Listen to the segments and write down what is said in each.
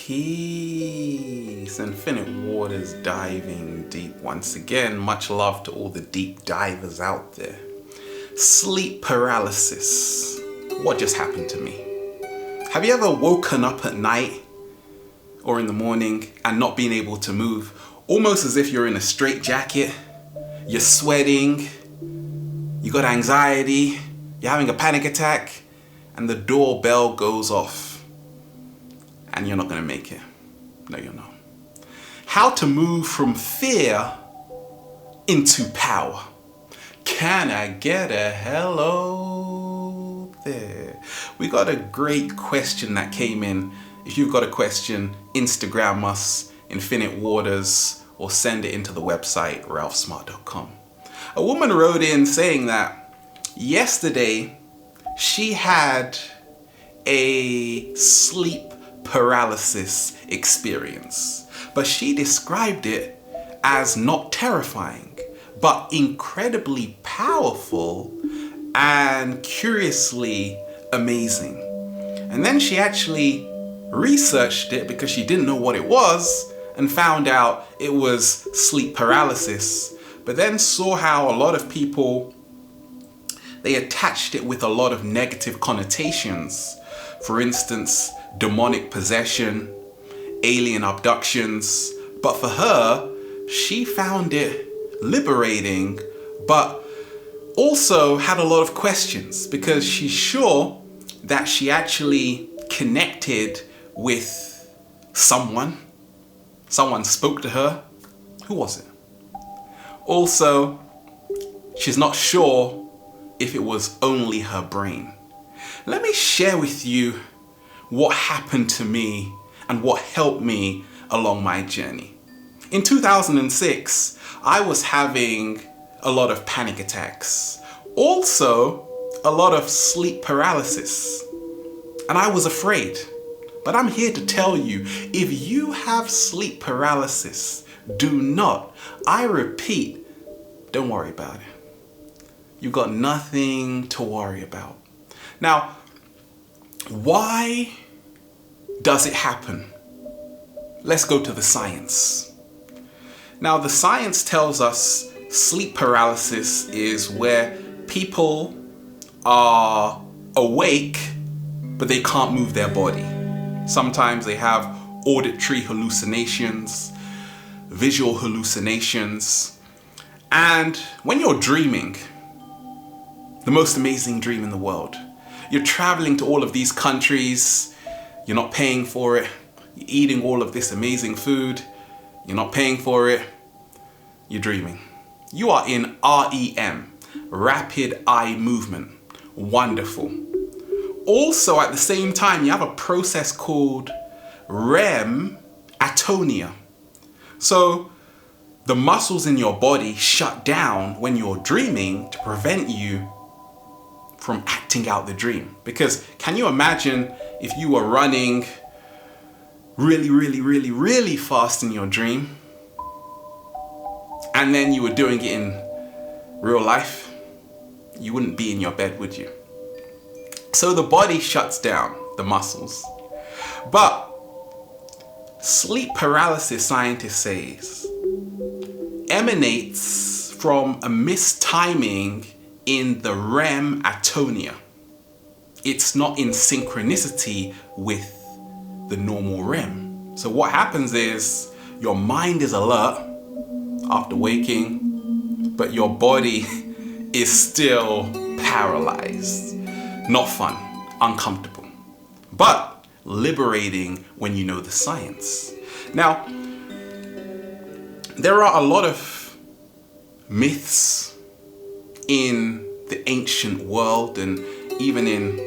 Peace. Infinite waters diving deep once again. Much love to all the deep divers out there. Sleep paralysis. What just happened to me? Have you ever woken up at night or in the morning and not been able to move? Almost as if you're in a straitjacket. You're sweating. You got anxiety. You're having a panic attack. And the doorbell goes off. And you're not going to make it. No, you're not. How to move from fear into power. Can I get a hello there? We got a great question that came in. If you've got a question, Instagram us, Infinite Waters, or send it into the website, ralphsmart.com. A woman wrote in saying that yesterday she had a sleep paralysis experience, but she described it as not terrifying, but incredibly powerful and curiously amazing. And then she actually researched it because she didn't know what it was and found out it was sleep paralysis, but then saw how a lot of people, they attached it with a lot of negative connotations. For instance, demonic possession, alien abductions. But for her, she found it liberating, but also had a lot of questions because she's sure that she actually connected with someone. Someone spoke to her. Who was it? Also, she's not sure if it was only her brain. Let me share with you what happened to me and what helped me along my journey. In 2006, I was having a lot of panic attacks. Also, a lot of sleep paralysis. And I was afraid. But I'm here to tell you, if you have sleep paralysis, do not, I repeat, don't worry about it. You've got nothing to worry about. Now, why does it happen? Let's go to the science. Now, the science tells us sleep paralysis is where people are awake, but they can't move their body. Sometimes they have auditory hallucinations, visual hallucinations, and when you're dreaming, the most amazing dream in the world, you're traveling to all of these countries, you're not paying for it, you're eating all of this amazing food, you're not paying for it, you're dreaming. You are in REM, rapid eye movement. Wonderful. Also, at the same time, you have a process called REM atonia. So the muscles in your body shut down when you're dreaming to prevent you from acting out the dream. Because can you imagine if you were running really fast in your dream and then you were doing it in real life? You wouldn't be in your bed, would you? So the body shuts down, the muscles. But sleep paralysis, scientists say, emanates from a mistiming in the REM atonia. It's not in synchronicity with the normal REM. So what happens is your mind is alert after waking, but your body is still paralyzed. Not fun, uncomfortable, but liberating when you know the science. Now, there are a lot of myths in the ancient world and even in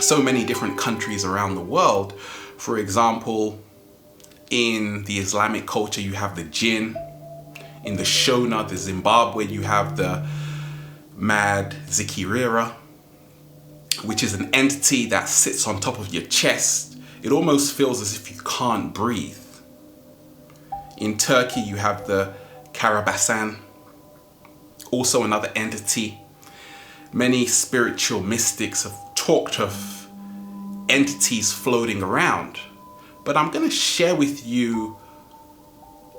so many different countries around the world. For example, in the Islamic culture, you have the jinn. In the Shona, the Zimbabwe, you have the Mad Zikirira, which is an entity that sits on top of your chest. It almost feels as if you can't breathe. In Turkey, you have the Karabasan, also another entity. Many spiritual mystics have talked of entities floating around. but I'm going to share with you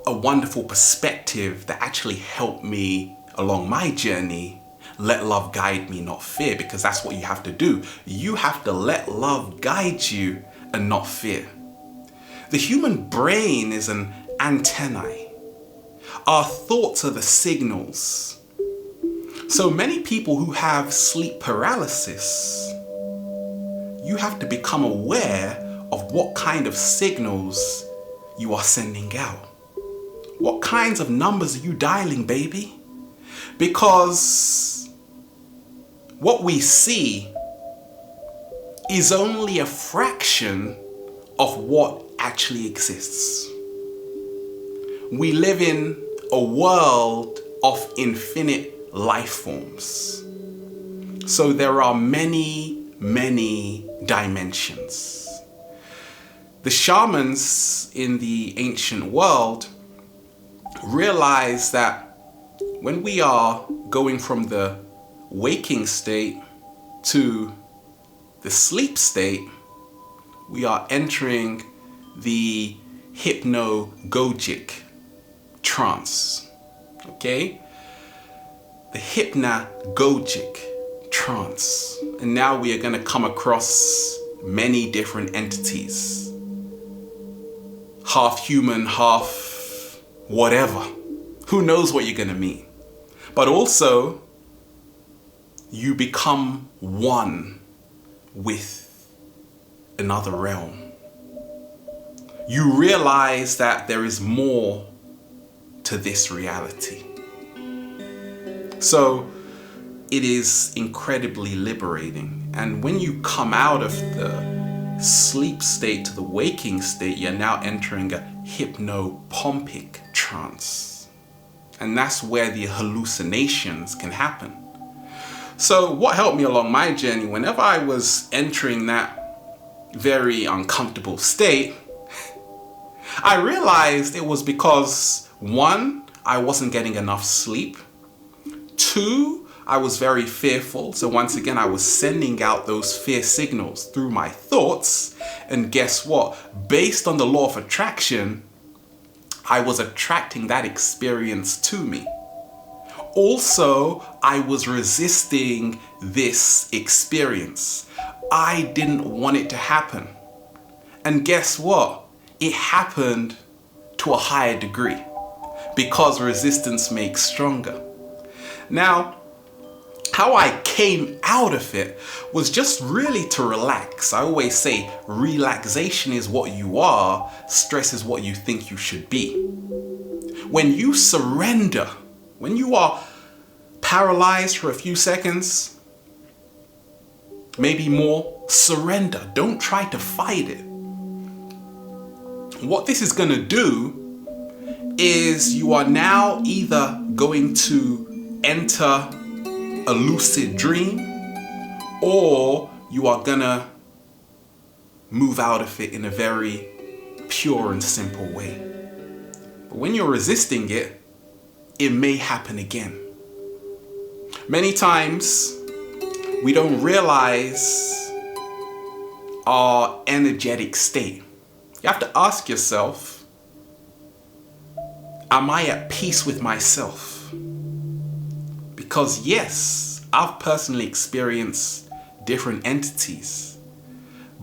a wonderful perspective that actually helped me along my journey. Let love guide me, not fear, because that's what you have to do. You have to let love guide you and not fear. The human brain is an antennae. Our thoughts are the signals. So many people who have sleep paralysis, you have to become aware of what kind of signals you are sending out. What kinds of numbers are you dialing, baby? Because what we see is only a fraction of what actually exists. We live in a world of infinite life forms. So there are many, many dimensions. The shamans in the ancient world realize that when we are going from the waking state to the sleep state, we are entering the hypnagogic trance. Okay? The hypnagogic trance. And now we are going to come across many different entities. Half human, half whatever. Who knows what you're going to meet? But also, you become one with another realm. You realize that there is more to this reality. So it is incredibly liberating. And when you come out of the sleep state to the waking state, you're now entering a hypnopompic trance. And that's where the hallucinations can happen. So what helped me along my journey, whenever I was entering that very uncomfortable state, I realized it was because, one, I wasn't getting enough sleep. Two, I was very fearful. So once again, I was sending out those fear signals through my thoughts. And guess what? Based on the law of attraction, I was attracting that experience to me. Also, I was resisting this experience. I didn't want it to happen. And guess what? It happened to a higher degree because resistance makes stronger. Now, how I came out of it was just really to relax. I always say relaxation is what you are, stress is what you think you should be. When you surrender, when you are paralyzed for a few seconds, maybe more, surrender. Don't try to fight it. What this is going to do is you are now either going to enter a lucid dream, or you are going to move out of it in a very pure and simple way. But when you're resisting it, it may happen again. Many times we don't realize our energetic state. You have to ask yourself, am I at peace with myself? Because yes, I've personally experienced different entities,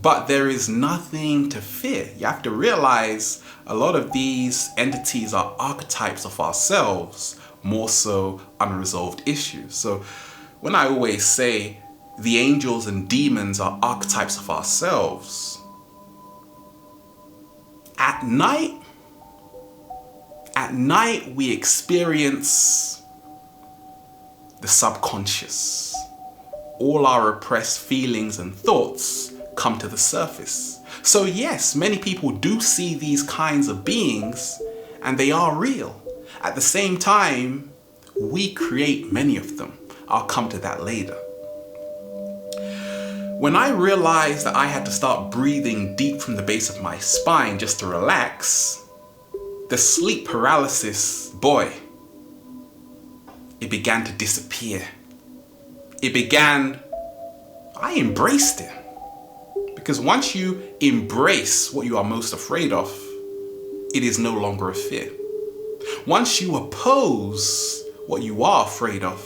but there is nothing to fear. You have to realize a lot of these entities are archetypes of ourselves, more so unresolved issues. So when I always say the angels and demons are archetypes of ourselves, at night we experience the subconscious. All our repressed feelings and thoughts come to the surface. So yes, many people do see these kinds of beings and they are real. At the same time, we create many of them. I'll come to that later. When I realized that I had to start breathing deep from the base of my spine just to relax, the sleep paralysis, boy, it began to disappear. I embraced it. Because once you embrace what you are most afraid of, it is no longer a fear. Once you oppose what you are afraid of,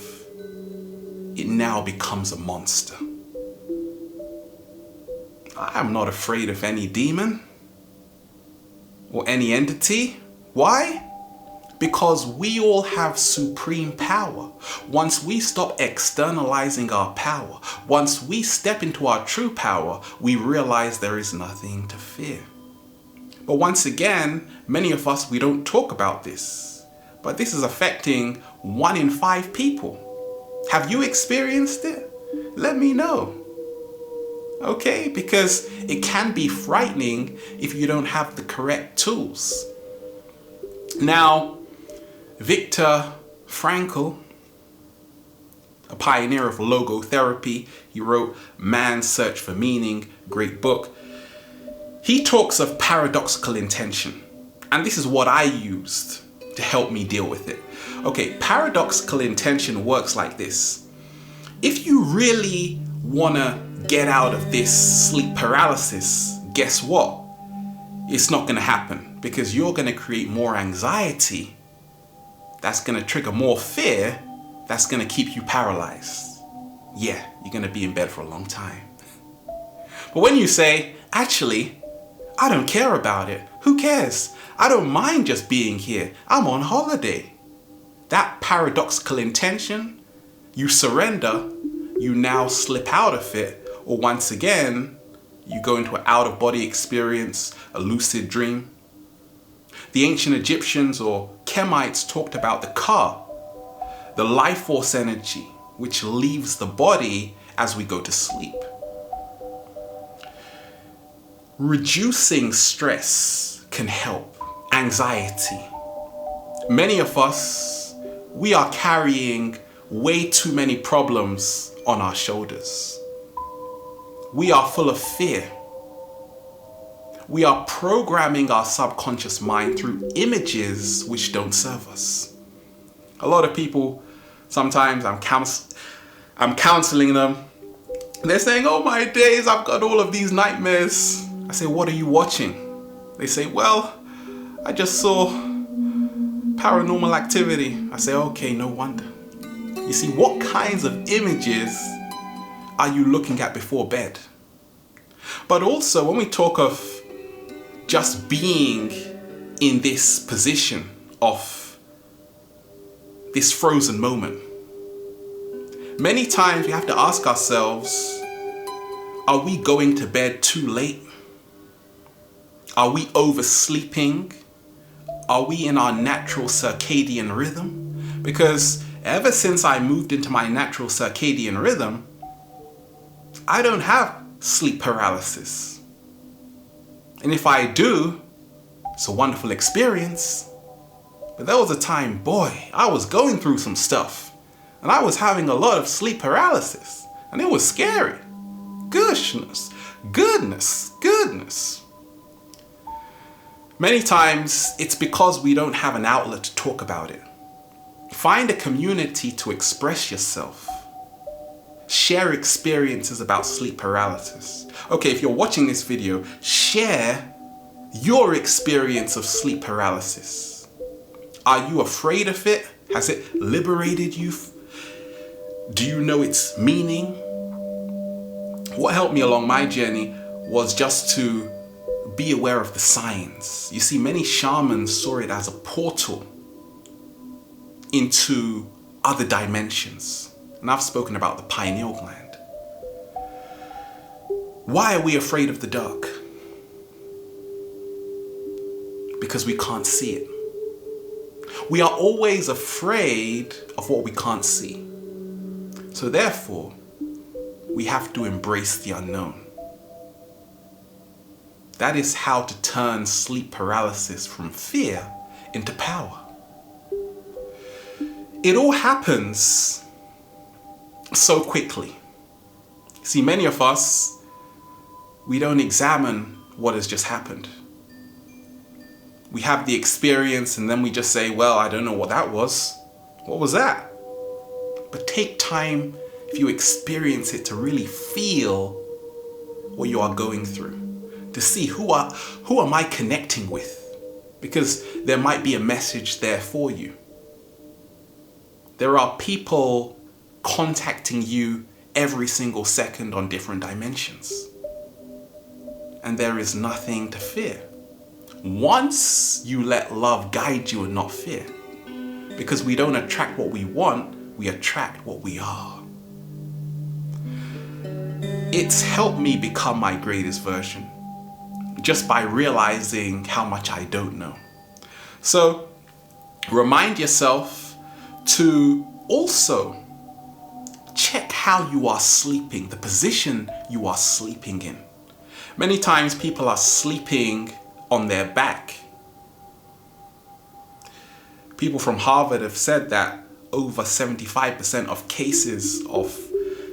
it now becomes a monster. I am not afraid of any demon or any entity. Why? Because we all have supreme power. Once we stop externalizing our power, once we step into our true power, we realize there is nothing to fear. But once again, many of us, we don't talk about this. But this is affecting 1 in 5 people. Have you experienced it? Let me know. Okay? Because it can be frightening if you don't have the correct tools. Now, Viktor Frankl, a pioneer of logotherapy, he wrote Man's Search for Meaning, great book. He talks of paradoxical intention, and this is what I used to help me deal with it. Okay, paradoxical intention works like this. If you really want to get out of this sleep paralysis, guess what? It's not going to happen, because you're going to create more anxiety. That's going to trigger more fear. That's going to keep you paralyzed. Yeah, you're going to be in bed for a long time. But when you say, actually, I don't care about it. Who cares? I don't mind just being here. I'm on holiday. That paradoxical intention, you surrender, you now slip out of it, or once again, you go into an out-of-body experience, a lucid dream. The ancient Egyptians or Kemites talked about the ka, the life force energy, which leaves the body as we go to sleep. Reducing stress can help. Anxiety. Many of us, we are carrying way too many problems on our shoulders. We are full of fear. We are programming our subconscious mind through images which don't serve us. A lot of people, sometimes I'm counseling them. They're saying, oh my days, I've got all of these nightmares. I say, what are you watching? They say, well, I just saw paranormal activity. I say, okay, no wonder. You see, what kinds of images are you looking at before bed? But also, when we talk of just being in this position of this frozen moment, many times we have to ask ourselves, are we going to bed too late? Are we oversleeping? Are we in our natural circadian rhythm? Because ever since I moved into my natural circadian rhythm, I don't have sleep paralysis. And if I do, it's a wonderful experience. But there was a time, boy, I was going through some stuff and I was having a lot of sleep paralysis and it was scary. Goodness. Many times it's because we don't have an outlet to talk about it. Find a community to express yourself. Share experiences about sleep paralysis. Okay, if you're watching this video, share your experience of sleep paralysis. Are you afraid of it? Has it liberated you? Do you know its meaning? What helped me along my journey was just to be aware of the signs. You see, many shamans saw it as a portal into other dimensions. And I've spoken about the pineal gland. Why are we afraid of the dark? Because we can't see it. We are always afraid of what we can't see. So therefore, we have to embrace the unknown. That is how to turn sleep paralysis from fear into power. It all happens so quickly. See, many of us, we don't examine what has just happened. We have the experience and then we just say, well, I don't know what that was. What was that? But take time, if you experience it, to really feel what you are going through. to see who am I connecting with, because there might be a message there for you. There are people contacting you every single second on different dimensions. And there is nothing to fear. Once you let love guide you and not fear. Because we don't attract what we want, we attract what we are. It's helped me become my greatest version, just by realizing how much I don't know. So remind yourself to also check how you are sleeping, the position you are sleeping in. Many times people are sleeping on their back. People from Harvard have said that over 75% of cases of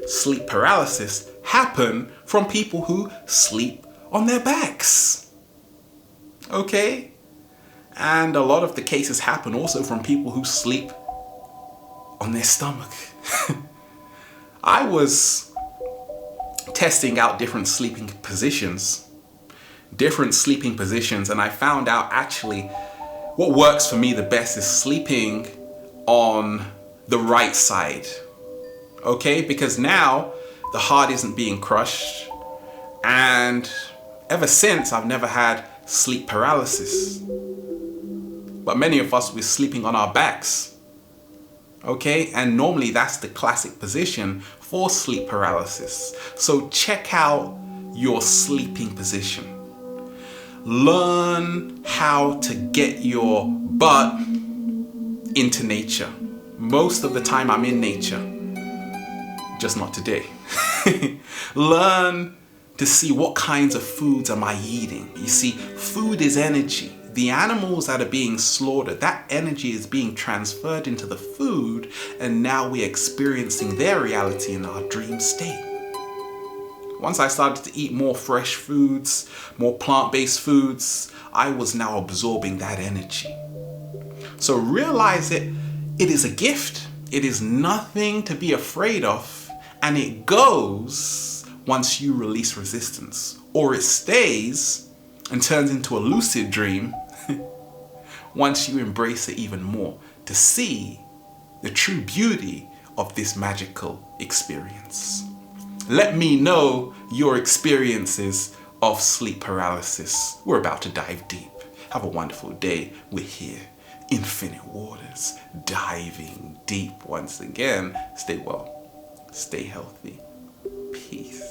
sleep paralysis happen from people who sleep on their backs. Okay? And a lot of the cases happen also from people who sleep on their stomach. I was testing out different sleeping positions, and I found out actually what works for me the best is sleeping on the right side. Okay? Because now the heart isn't being crushed, and ever since I've never had sleep paralysis. But many of us, we're sleeping on our backs. Okay? And normally that's the classic position for sleep paralysis. So check out your sleeping position. Learn how to get your butt into nature. Most of the time I'm in nature, just not today. Learn to see what kinds of foods am I eating. You see, food is energy. The animals that are being slaughtered, that energy is being transferred into the food, and now we're experiencing their reality in our dream state. Once I started to eat more fresh foods, more plant-based foods, I was now absorbing that energy. So realize it is a gift. It is nothing to be afraid of, and it goes once you release resistance, or it stays and turns into a lucid dream once you embrace it even more to see the true beauty of this magical experience. Let me know your experiences of sleep paralysis. We're about to dive deep. Have a wonderful day. We're here, infinite waters, diving deep once again. Stay well, stay healthy. Peace.